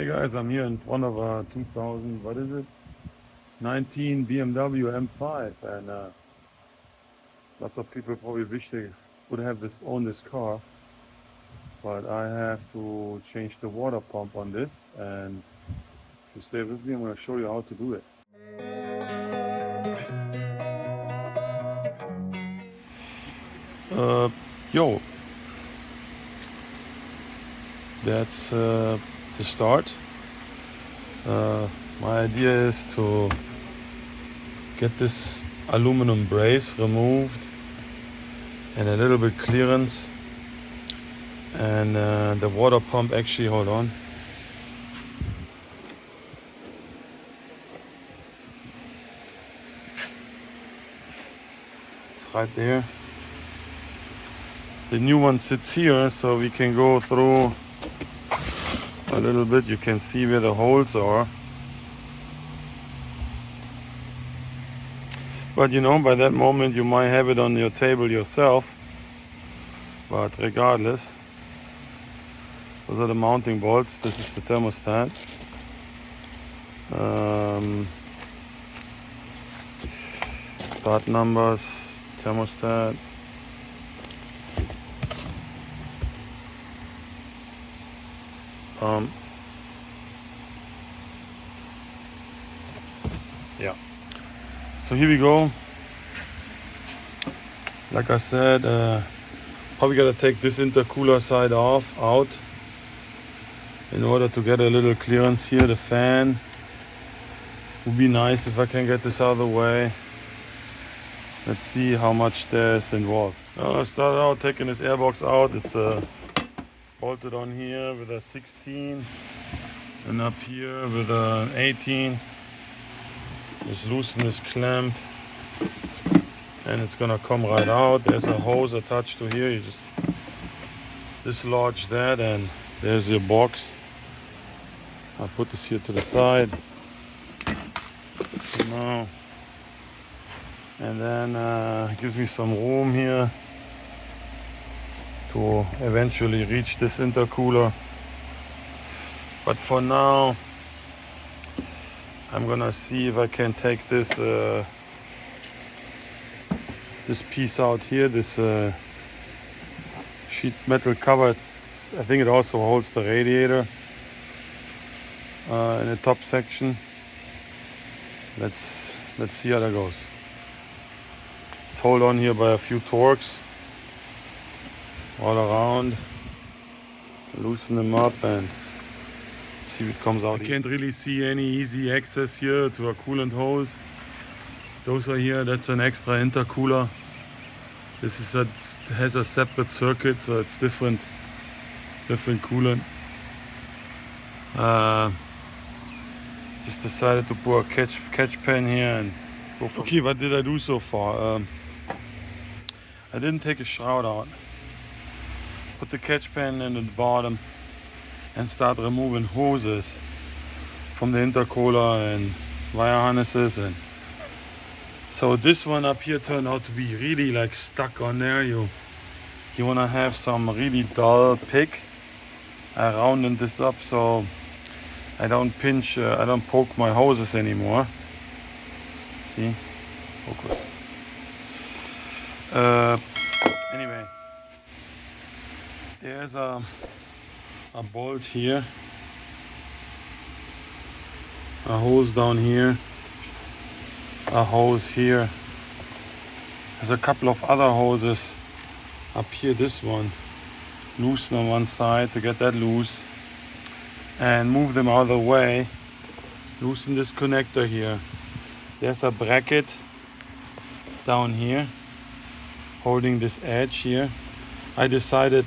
Hey guys, I'm here in front of a 2000, what is it? 19 BMW M5, and lots of people probably wish they would have own this car, but I have to change the water pump on this, and if you stay with me, I'm going to show you how to do it. Yo, that's the start. My idea is to get this aluminum brace removed and a little bit clearance, and the water pump actually, hold on, it's right there. The new one sits here, so we can go through a little bit. You can see where the holes are. But you know, by that moment you might have it on your table yourself. But regardless, those are the mounting bolts. This is the thermostat. Part numbers, thermostat. Yeah. So here we go. Like I said, probably gotta take this intercooler side out in order to get a little clearance here. The fan would be nice if I can get this out of the way. Let's see how much there's involved. I started out taking this airbox out. It's bolted on here with a 16 and up here with a 18. Just loosen this clamp and it's gonna come right out. There's a hose attached to here. You just dislodge that and there's your box. I'll put this here to the side for now. And then it gives me some room here to eventually reach this intercooler. But for now, I'm gonna see if I can take this this piece out here, this sheet metal cover. I think it also holds the radiator in the top section. Let's see how that goes. Let's hold on here by a few torques all around, loosen them up and see what comes out. I can't really see any easy access here to a coolant hose. Those are here, that's an extra intercooler. This is has a separate circuit, so it's different coolant. Just decided to put a catch pan here and go for. Okay, what did I do so far? I didn't take a shroud out. Put the catch pan in the bottom and start removing hoses from the intercooler and wire harnesses. And so this one up here turned out to be really like stuck on there. You want to have some really dull pick. I rounded this up so I don't pinch, I don't poke my hoses anymore. See, focus. Anyway, there's a bolt here, a hose down here, a hose here. There's a couple of other hoses up here. This one, loosen on one side to get that loose and move them out of the way. Loosen this connector here. There's a bracket down here holding this edge here. I decided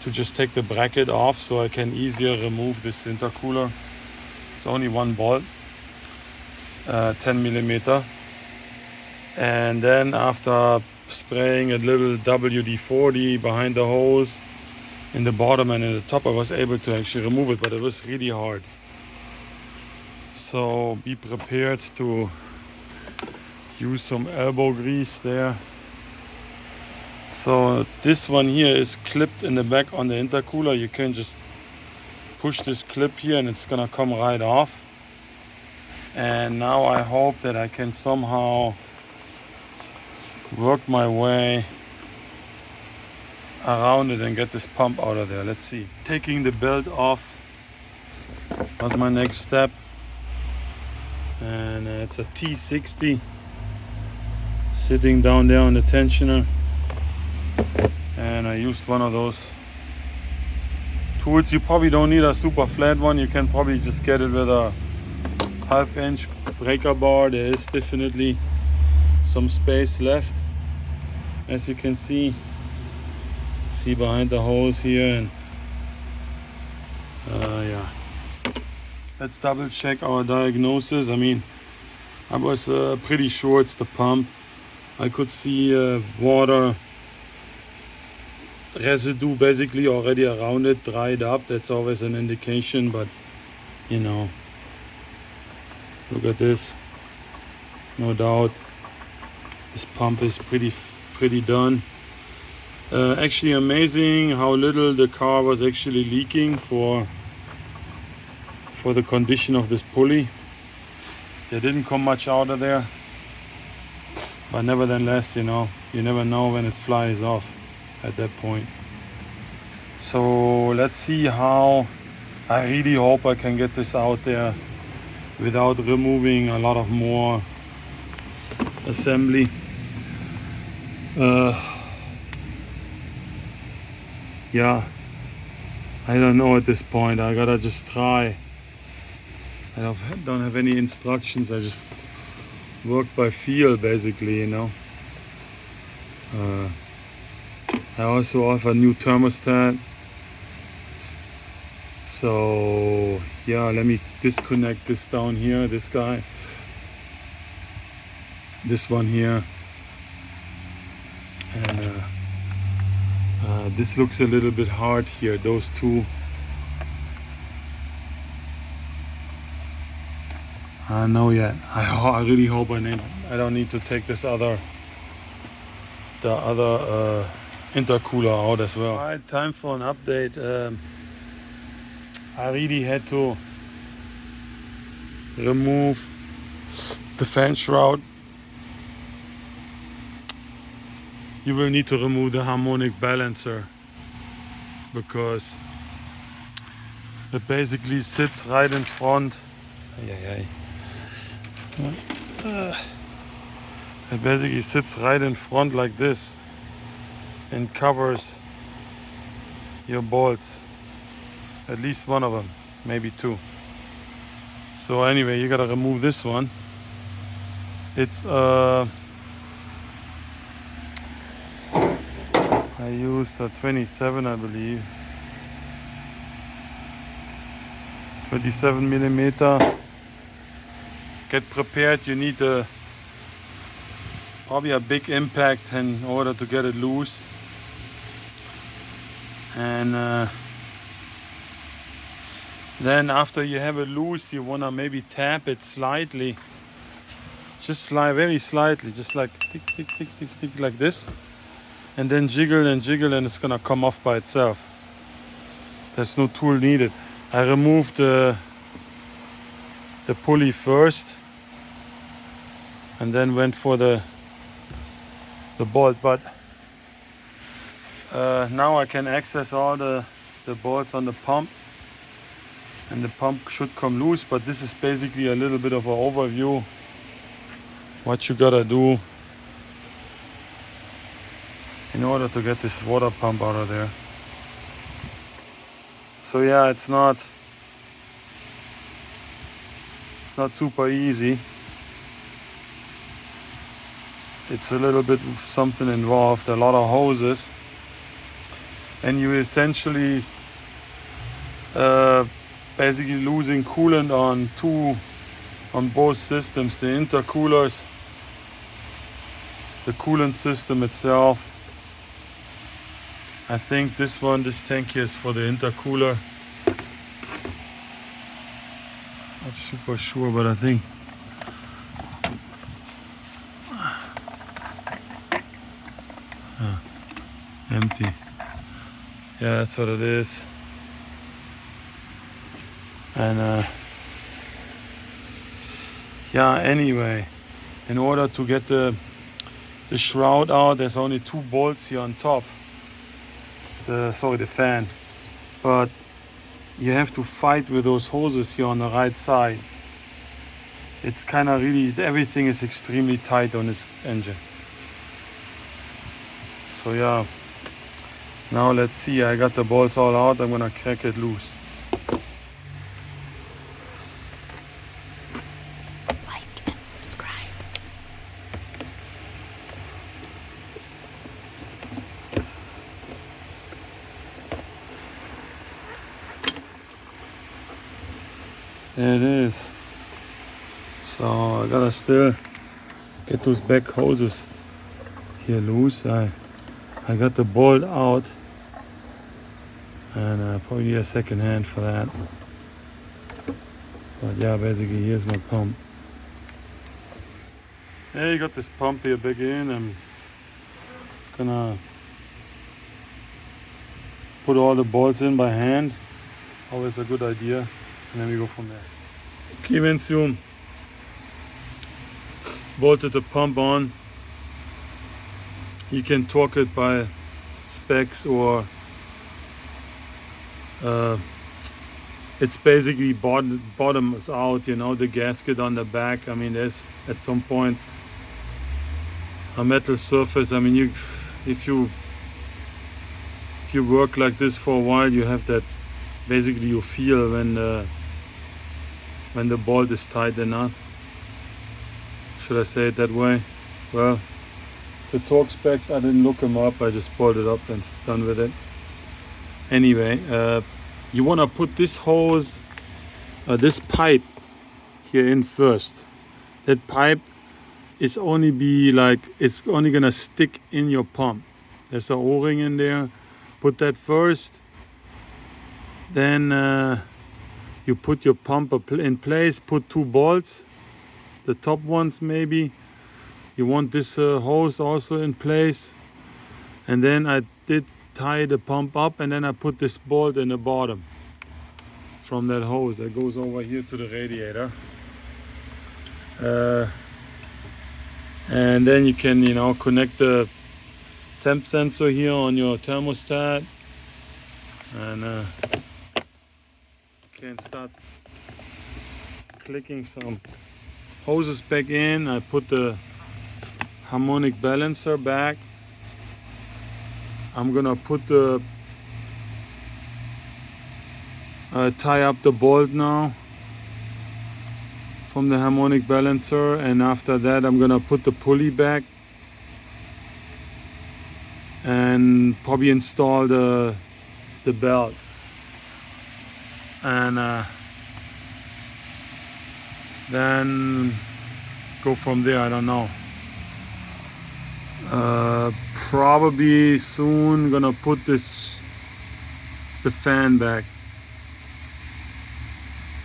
to just take the bracket off so I can easier remove this intercooler. It's only one bolt, 10 millimeter. And then after spraying a little WD-40 behind the hose in the bottom and in the top, I was able to actually remove it, but it was really hard. So be prepared to use some elbow grease there. So this one here is clipped in the back on the intercooler. You can just push this clip here and it's gonna come right off. And now I hope that I can somehow work my way around it and get this pump out of there. Let's see. Taking the belt off was my next step. And it's a T60 sitting down there on the tensioner. And I used one of those tools. You probably don't need a super flat one. You can probably just get it with a 1/2 inch breaker bar. There is definitely some space left, as you can see behind the hose here. And yeah, let's double check our diagnosis. I mean, I was pretty sure it's the pump. I could see water residue basically already around it, dried up. That's always an indication, but you know, look at this. No doubt this pump is pretty done. Actually amazing how little the car was actually leaking for the condition of this pulley. There didn't come much out of there, but nevertheless, you know, you never know when it flies off at that point. So let's see how. I really hope I can get this out there without removing a lot of more assembly. Yeah, I don't know at this point. I gotta just try. I don't have any instructions. I just work by feel basically, you know. I also have a new thermostat. So yeah, let me disconnect this down here, this guy. This one here. And this looks a little bit hard here, those two. I don't know yet. I really hope I don't need to take the other intercooler out as well. Alright, time for an update. I really had to remove the fan shroud. You will need to remove the harmonic balancer because it basically sits right in front. It basically sits right in front like this and covers your bolts. At least one of them, maybe two. So anyway, you gotta remove this one. It's I used a 27, I believe. 27 millimeter. Get prepared. You need probably a big impact in order to get it loose. And then after you have it loose, you wanna maybe tap it slightly. Just very slightly, just like tick, tick, tick, tick, tick, like this. And then jiggle and jiggle, and it's gonna come off by itself. There's no tool needed. I removed the pulley first, and then went for the bolt. But now I can access all the bolts on the pump, and the pump should come loose. But this is basically a little bit of an overview what you gotta do in order to get this water pump out of there. So yeah, it's not super easy. It's a little bit something involved, a lot of hoses, and you essentially basically losing coolant on both systems, the intercoolers, the coolant system itself. I think this tank here is for the intercooler. Not super sure, but I think empty. Yeah, that's what it is. And yeah, anyway, in order to get the shroud out, there's only 2 bolts here on top. The fan. But you have to fight with those hoses here on the right side. It's kind of really, everything is extremely tight on this engine. So yeah, now let's see, I got the bolts all out, I'm gonna crack it loose. Like and subscribe. There it is. So I gotta still get those back hoses here loose. I got the bolt out, and probably need a second hand for that. But yeah, basically here's my pump. Hey, you got this pump here back in. I'm gonna put all the bolts in by hand. Always a good idea. And then we go from there. Okay, once you bolted the pump on, you can torque it by specs, or it's basically bottoms out, you know, the gasket on the back. I mean, there's at some point a metal surface. I mean, if you work like this for a while, you have that, basically you feel when the bolt is tight or not. Should I say it that way? Well, the torque specs, I didn't look them up, I just bolted up and done with it. Anyway, you want to put this hose, this pipe here in first. That pipe is only it's only gonna stick in your pump. There's an O-ring in there. Put that first. Then you put your pump in place, put 2 bolts, the top ones maybe. You want this hose also in place. And then I did tie the pump up, and then I put this bolt in the bottom from that hose that goes over here to the radiator. And then you can, you know, connect the temp sensor here on your thermostat, and can start clicking some hoses back in. I put the harmonic balancer back. I'm gonna put the tie up the bolt now from the harmonic balancer, and after that I'm gonna put the pulley back and probably install the belt, and then go from there. I don't know. Probably soon gonna put the fan back.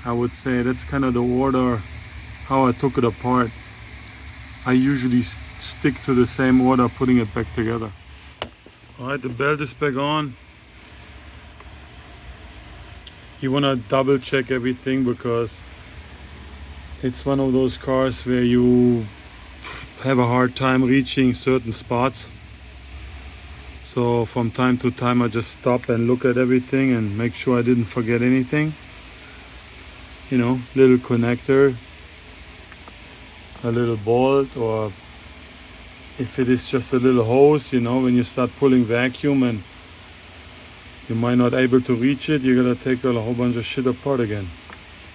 I would say that's kind of the order how I took it apart. I usually stick to the same order, putting it back together. Alright, the belt is back on. You want to double check everything, because it's one of those cars where you have a hard time reaching certain spots. So from time to time I just stop and look at everything and make sure I didn't forget anything. You know, little connector, a little bolt, or if it is just a little hose, you know, when you start pulling vacuum and you might not able to reach it, you're gonna take a whole bunch of shit apart again.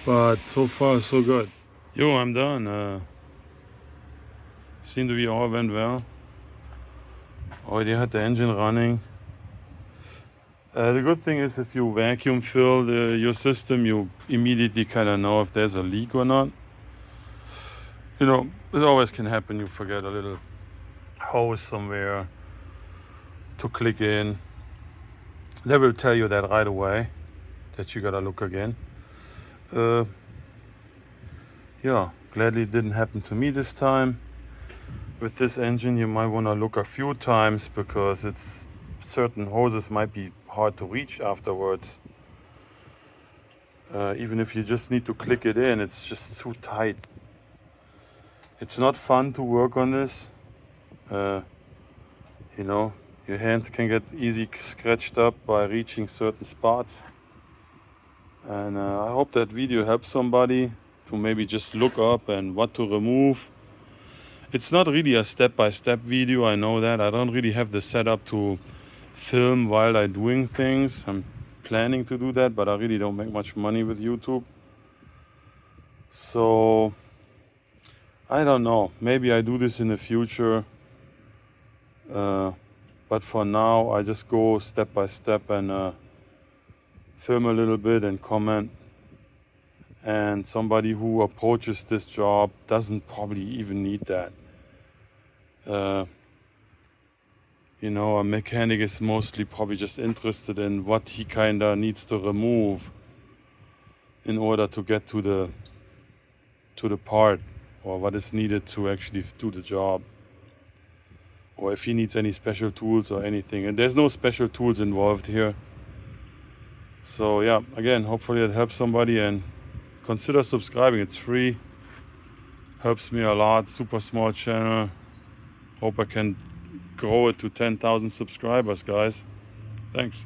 But so far so good. Yo, I'm done. Seemed to be all went well. Already had the engine running. The good thing is, if you vacuum fill your system, you immediately kind of know if there's a leak or not. You know, it always can happen. You forget a little hose somewhere to click in. They will tell you that right away, that you gotta look again. Yeah, gladly it didn't happen to me this time. With this engine, you might want to look a few times, because certain hoses might be hard to reach afterwards. even if you just need to click it in, it's just too tight. It's not fun to work on this. You know, your hands can get easy scratched up by reaching certain spots. And I hope that video helps somebody to maybe just look up and what to remove. It's not really a step-by-step video, I know that. I don't really have the setup to film while I'm doing things. I'm planning to do that, but I really don't make much money with YouTube. So, I don't know. Maybe I do this in the future. But for now, I just go step by step and film a little bit and comment. And somebody who approaches this job doesn't probably even need that. You know, a mechanic is mostly probably just interested in what he kinda needs to remove in order to get to the part, or what is needed to actually do the job, or if he needs any special tools or anything. And there's no special tools involved here. So yeah, again, hopefully it helps somebody, and consider subscribing. It's free, helps me a lot. Super small channel. Hope I can grow it to 10,000 subscribers, guys. Thanks.